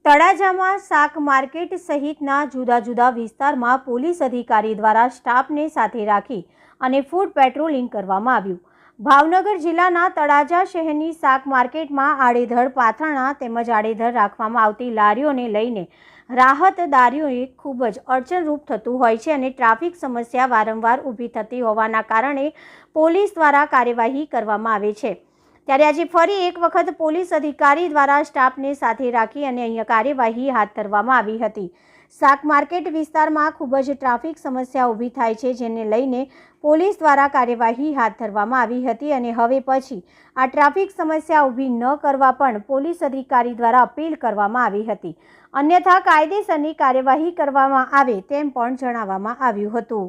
તળાજામાં શાક માર્કેટ સહિતના જુદા જુદા વિસ્તારમાં પોલીસ અધિકારી દ્વારા સ્ટાફને સાથે રાખી અને ફૂડ પેટ્રોલિંગ કરવામાં આવ્યું। ભાવનગર જિલ્લાના તળાજા શહેરની શાક માર્કેટમાં આડેધડ પાથરણા તેમજ આડેધડ રાખવામાં આવતી લારીઓને લઈને રાહતદારીઓએ ખૂબ જ અડચણરૂપ થતું હોય છે અને ટ્રાફિક સમસ્યા વારંવાર ઊભી થતી હોવાના કારણે પોલીસ દ્વારા કાર્યવાહી કરવામાં આવે છે। ત્યારે આજે ફરી એક વખત પોલીસ અધિકારી દ્વારા સ્ટાફને સાથે રાખી અને અહીંયા કાર્યવાહી હાથ ધરવામાં આવી હતી। શાક માર્કેટ વિસ્તારમાં ખૂબ જ ટ્રાફિક સમસ્યા ઊભી થાય છે, જેને લઈને પોલીસ દ્વારા કાર્યવાહી હાથ ધરવામાં આવી હતી અને હવે પછી આ ટ્રાફિક સમસ્યા ઊભી ન કરવા પણ પોલીસ અધિકારી દ્વારા અપીલ કરવામાં આવી હતી, અન્યથા કાયદેસરની કાર્યવાહી કરવામાં આવે તેમ પણ જણાવવામાં આવ્યું હતું।